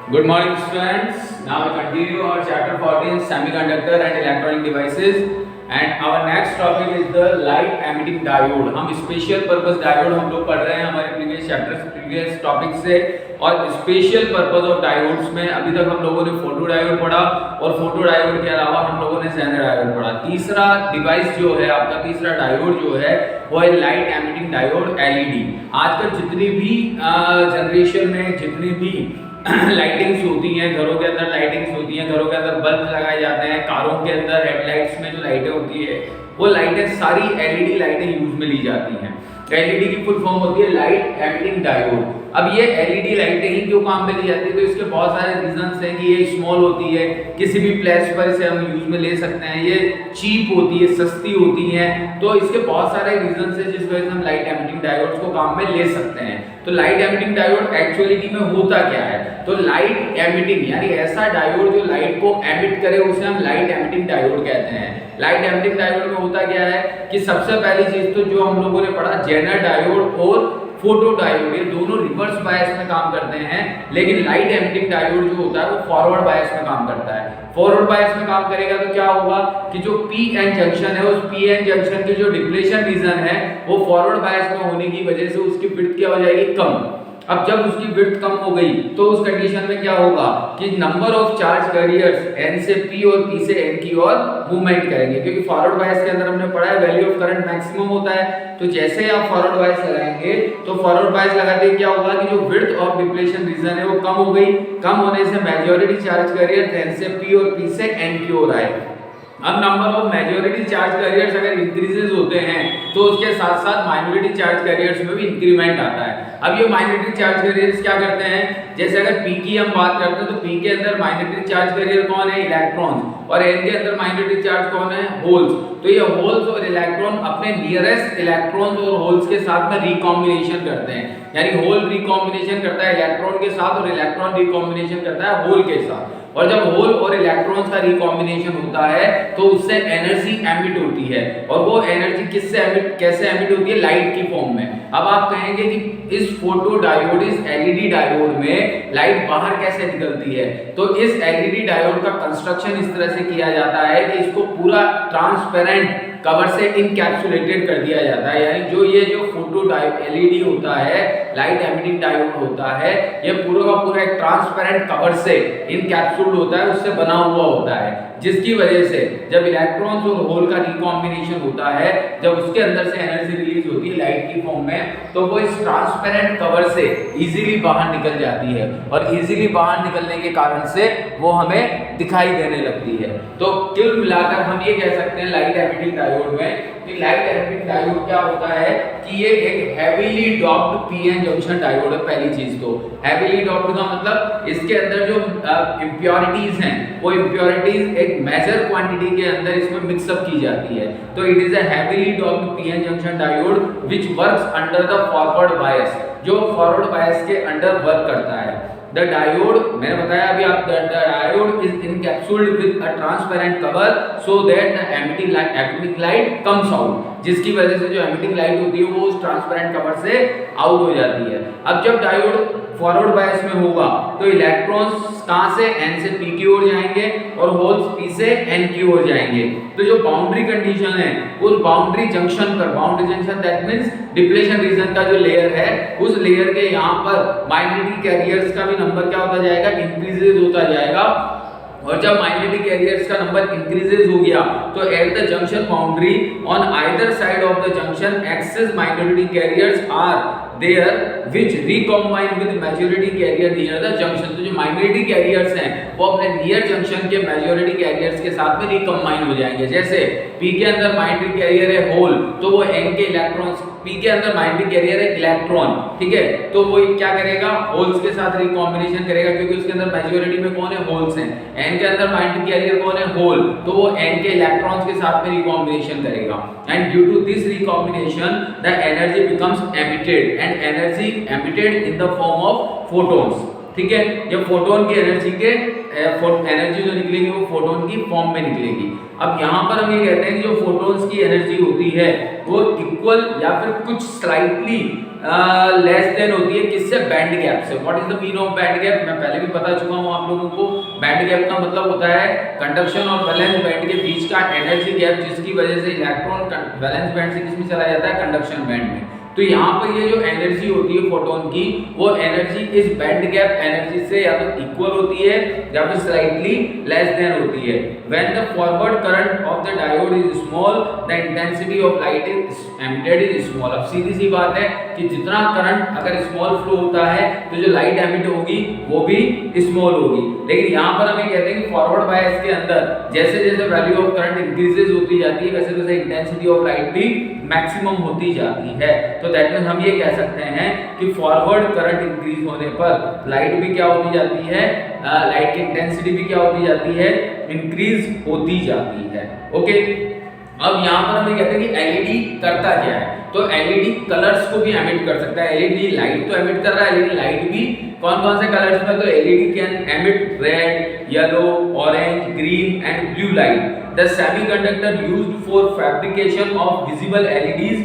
Good morning, students. Now we continue our chapter 14, Semiconductor and Electronic Devices. And our next topic is the light emitting diode. हम special purpose diode हम लोग पढ़ रहे हैं हमारे previous topic से। और स्पेशल पर्पस ऑफ डायोड्स में अभी तक हम लोगों ने फोटो डायोड पढ़ा और फोटो डायोड के अलावा हम लोगों ने जेनर डायोड पढ़ा। तीसरा डिवाइस जो है आपका, तीसरा डायोड जो है वो है लाइट एमिटिंग डायोड एलईडी। आजकल जितनी भी जनरेशन में जितनी भी लाइटिंग्स होती हैं, घरों के अंदर लाइटिंग्स होती हैं, घरों के अंदर बल्ब लगाए जाते हैं, कारों के अंदर हेडलाइट्स में जो लाइटें होती है वो लाइटें सारी एलईडी लाइटें यूज में ली जाती हैं। एलईडी की फुल फॉर्म होती है लाइट एमिटिंग डायोड। अब ये एलईडी लाइटें ही क्यों काम में ली जाती है, तो इसके बहुत सारे रीजंस हैं कि ये स्मॉल होती है, किसी भी प्लेस पर इसे हम यूज में ले सकते हैं, ये चीप होती है, सस्ती होती है, तो इसके बहुत सारे रीजंस हैं जिस वजह से हम लाइट एमिटिंग डायोड्स को काम में ले सकते हैं। तो लाइट एमिटिंग डायोड एक्चुअलिटी में होता क्या है, तो लाइट एमिटिंग यानी ऐसा डायोड जो लाइट को एमिट करे उसे हम लाइट एमिटिंग डायोड कहते हैं। लाइट एमिटिंग डायोड में होता क्या है कि सबसे पहली चीज तो जो हम लोगों ने पढ़ा, जेनर डायोड और फोटो डायोड, ये दोनों रिवर्स बायस में काम करते हैं, लेकिन लाइट एमिटिंग डायोड जो होता है वो फॉरवर्ड बायस में काम करता है। फॉरवर्ड बायस में काम करेगा तो क्या होगा कि जो पी एन जंक्शन है, उस पी एन जंक्शन की जो डिप्लेशन रीजन है वो फॉरवर्ड बायस में होने की वजह से उसकी विड्थ क्या हो जाएगी, कम। अब जब उसकी विड्थ कम हो गई तो उस कंडीशन में क्या होगा कि number of charge carriers n से p और p से n की ओर मूवमेंट करेंगे, क्योंकि फॉरवर्ड बायस के अंदर हमने पढ़ा है वैल्यू ऑफ करंट मैक्सिमम होता है। तो जैसे ही आप फॉरवर्ड बायस लगाएंगे तो फॉरवर्ड बायस लगाते ही क्या होगा कि जो विड्थ ऑफ डिप्लेशन रीजन है वो कम हो गई। कम होने से मेजॉरिटी चार्ज कैरियर n से p और p से n की ओर आए। अब number of majority charge carriers अगर इंक्रीजेस होते हैं तो उसके साथ साथ माइनॉरिटी चार्ज कैरियर्स में भी इंक्रीमेंट आता है। अब ये माइनॉरिटी चार्ज कैरियर्स क्या करते हैं, जैसे अगर p की हम बात करते हैं तो p के अंदर माइनॉरिटी चार्ज कैरियर कौन है, इलेक्ट्रॉन्स, और n के अंदर माइनॉरिटी चार्ज कौन है, होल्स। तो ये होल्स और इलेक्ट्रॉन अपने नियरेस्ट इलेक्ट्रॉन्स और होल्स के साथ में रिकॉम्बिनेशन करते हैं, यानी होल रिकॉम्बिनेशन करता है इलेक्ट्रॉन के साथ और इलेक्ट्रॉन रिकॉम्बिनेशन करता है होल के साथ। और जब होल और इलेक्ट्रॉन्स का रिकॉम्बिनेशन होता है तो उससे एनर्जी एमिट होती है, और वो एनर्जी किससे एमिट, कैसे एमिट होती है, लाइट की फॉर्म में। अब आप कहेंगे कि इस फोटो डायोड, इस एलईडी डायोड में लाइट बाहर कैसे निकलती है, तो इस एलईडी डायोड का कंस्ट्रक्शन इस तरह से किया जाता है कि इसको पूरा ट्रांसपेरेंट कवर से इनकैप्सुलेटेड कर दिया जाता है, यानी जो फोटो डायोड एलईडी होता है, लाइट एमिटिंग डायोड होता है, ये पूरा का पूरा एक ट्रांसपेरेंट कवर से इनकैप्सुल्ड होता है, उससे बना हुआ होता है, जिसकी वजह से जब इलेक्ट्रॉन्स और होल का रिकॉम्बिनेशन होता है, जब उसके अंदर से एनर्जी रिलीज होती है लाइट की फॉर्म में, तो वो इस ट्रांसपेरेंट कवर से इजीली बाहर निकल जाती है, और इजीली बाहर निकलने के कारण से वो हमें दिखाई देने लगती है। तो कुल मिलाकर हम ये कह सकते हैं लाइट एमिटिंग डायोड में कि लाइट एमिटिंग डायोड क्या होता है कि ये एक heavily doped PN junction diode है। पहली चीज तो हैवीली डॉप्ड का मतलब इसके अंदर जो इंप्योरिटीज हैं वो इंप्योरिटीज एक मेजर क्वांटिटी के अंदर इसमें मिक्सअप की जाती है। तो it is a heavily doped PN junction diode which works under the forward bias, जो फॉरवर्ड बायस के अंडर वर्क करता है। The diode, मैंने बताया अभी आप, the diode is encapsulated with a transparent cover so that the emitting light comes out, जिसकी वजह से जो emitting light होती है वो उस ट्रांसपेरेंट कवर से आउट हो जाती है। अब जब डायोड फॉरवर्ड बायस में होगा तो इलेक्ट्रॉन्स कहां से, n से p की ओर जाएंगे और होल्स p से n की ओर जाएंगे। तो जो बाउंड्री कंडीशन है उस बाउंड्री जंक्शन पर, boundary junction that means depletion region का जो लेयर है, उस लेयर के यहाँ पर माइनॉरिटी कैरियर्स का भी नंबर क्या होता जाएगा, इंक्रीजेज होता जाएगा। और जब माइनॉरिटी कैरियर्स का नंबर इंक्रीजेज हो गया तो at the junction boundary on either side of the junction excess minority carriers are there which recombine with majority carrier near the junction. तो जो माइनॉरिटी कैरियर्स हैं वो अपने नियर जंक्शन के मेजॉरिटी कैरियर्स के साथ में रिकॉम्बाइन हो जाएंगे। जैसे p के अंदर माइनॉरिटी कैरियर है होल, तो वो n के इलेक्ट्रॉन्स, p के अंदर माइनॉरिटी कैरियर है इलेक्ट्रॉन, ठीक है, तो वो क्या करेगा, होल्स के साथ रिकॉम्बिनेशन करेगा, क्योंकि उसके अंदर मेजॉरिटी में कौन है, होल्स हैं। n के अंदर माइनॉरिटी कैरियर कौन है, होल, तो वो n के इलेक्ट्रॉन्स के साथ में रिकॉम्बिनेशन करेगा। And due to this recombination the energy becomes emitted, and energy emitted in the form of photons, ठीक है। ये फोटोन की एनर्जी के एनर्जी जो निकलेगी वो फोटोन की फॉर्म में निकलेगी। अब यहाँ पर हम ये कहते हैं कि जो फोटोन्स की एनर्जी होती है वो इक्वल या फिर कुछ स्लाइटली लेस देन होती है किससे, बैंड गैप से। What is the mean of band gap, मैं पहले भी बता चुका हूं आप लोगों को। बैंड गैप का मतलब होता है कंडक्शन और वैलेंस बैंड के बीच का एनर्जी गैप, जिसकी वजह से इलेक्ट्रॉन वैलेंस बैंड से किसमें चला जाता है, कंडक्शन बैंड में। तो यहाँ पर ये जो एनर्जी होती है फोटोन की, वो एनर्जी इस बैंड गैप एनर्जी से या तो इक्वल होती है या फिर स्लाइटली लेस देन होती है। When the forward current of the diode is small, the intensity of light is emitted is small. अब सीधी सी बात है कि जितना करंट अगर स्मॉल फ्लो होता है तो जो लाइट एमिट होगी वो भी स्मॉल होगी। लेकिन यहाँ पर हमें कहते हैं कि फॉरवर्ड बायस के अंदर जैसे जैसे वैल्यू ऑफ करंट इंक्रीजेस होती जाती है, वैसे वैसे इंटेंसिटी ऑफ लाइट भी मैक्सिमम होती जाती है। तो दैट मींस हम ये कह सकते हैं कि फॉरवर्ड करंट इंक्रीज होने पर लाइट भी क्या होती जाती है, लाइट की इंटेंसिटी भी क्या होती जाती है, इंक्रीज होती जाती है। ओके, अब यहाँ पर हमें कहते हैं कि एलईडी करता क्या है। तो एलईडी कलर्स को भी एमिट कर सकता है। एलईडी लाइट तो एमिट कर रहा है, लेकिन लाइट भी कौन कौन से कलर्स में, तो LED can emit red, yellow, orange, green and blue light. The semiconductor used for fabrication of visible LEDs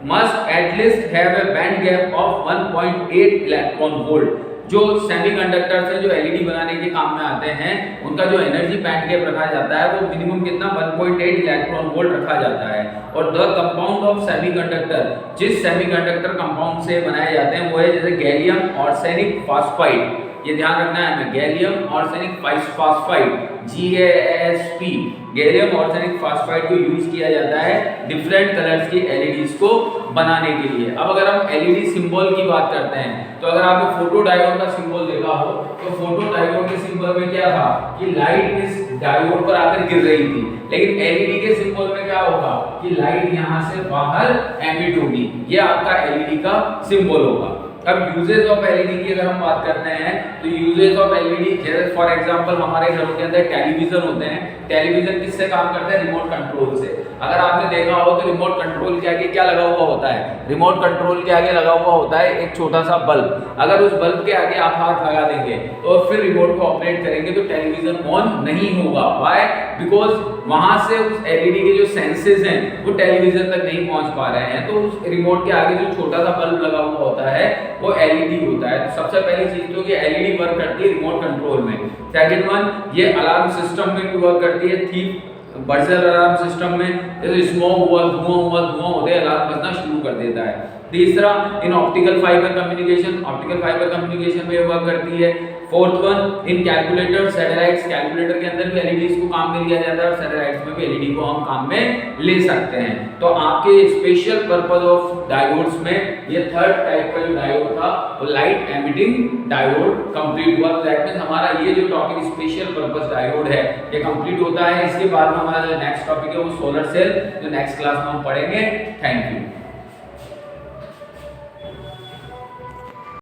must at least have a band gap of 1.8 electron volt. जो सेमीकंडक्टर से जो LED बनाने के काम में आते हैं, उनका जो एनर्जी बैंड गैप रखा जाता है वो मिनिमम कितना, 1.8 इलेक्ट्रॉन वोल्ट रखा जाता है। और द कंपाउंड ऑफ सेमीकंडक्टर, जिस सेमीकंडक्टर कंपाउंड से बनाए जाते हैं वो है जैसे गैलियम आर्सेनिक फास्फाइड। ये ध्यान रखना है हमें, gallium arsenic phosphide, GaSP, gallium arsenic phosphide को यूज किया जाता है डिफरेंट कलर्स की एलईडीज को बनाने के लिए। अब अगर हम एलईडी सिंबल की बात करते हैं, तो अगर आपने फोटो डायोड का सिंबल देखा हो, तो फोटो डायोड के सिंबल में क्या था कि लाइट इस डायोड पर आकर गिर रही थी। लेकिन एलईडी के सिंबल में क्या होगा कि लाइट यहां से बाहर एमिट होगी। ये आपका एलईडी का सिंबल होगा। अब यूजेज ऑफ एलईडी की अगर हम बात करते हैं, तो यूजेज ऑफ एलईडी जैसे फॉर एग्जांपल हमारे घरों के अंदर टेलीविजन होते हैं। टेलीविजन किससे काम करते हैं, रिमोट कंट्रोल से। अगर आपने देखा हो तो रिमोट कंट्रोल के आगे क्या लगा हुआ होता है, रिमोट कंट्रोल के आगे लगा हुआ होता है एक छोटा सा बल्ब। अगर उस बल्ब के आगे आप हाथ लगा देंगे और फिर रिमोट को ऑपरेट करेंगे तो टेलीविजन ऑन नहीं होगा। व्हाई, बिकॉज वहां से उस एलईडी के जो सेंसेस हैं वो टेलीविजन तक नहीं पहुंच पा रहे हैं। तो उस रिमोट के आगे जो छोटा सा बल्ब लगा हुआ होता है वो एलईडी होता है। तो सबसे पहली चीज तो कि एलईडी वर्क करती है रिमोट कंट्रोल में। सेकंड वन, ये अलार्म सिस्टम में भी वर्क करती है, थीफ बर्जर अलार्म सिस्टम में, जैसे स्मोक हुआ, धुआं होते अलार्म बजना शुरू कर देता है। तीसरा, इन ऑप्टिकल फाइबर कम्युनिकेशन में वर्क करती है। फोर्थ वन, इन कैलकुलेटर सैटेलाइट्स, कैलकुलेटर के अंदर भी एलईडीज को काम में लिया जाता है और सैटेलाइट्स में भी एलईडी को हम काम में ले सकते हैं। तो आपके स्पेशल पर्पस ऑफ डायोड्स में ये थर्ड टाइप का जो डायोड था वो लाइट एमिटिंग डायोड कंप्लीट हुआ। दैट मींस हमारा ये जो टॉपिक स्पेशल पर्पस डायोड है ये कंप्लीट होता है। इसके बाद में हमारा जो नेक्स्ट टॉपिक है वो सोलर सेल, जो नेक्स्ट क्लास में हम पढ़ेंगे। Thank you.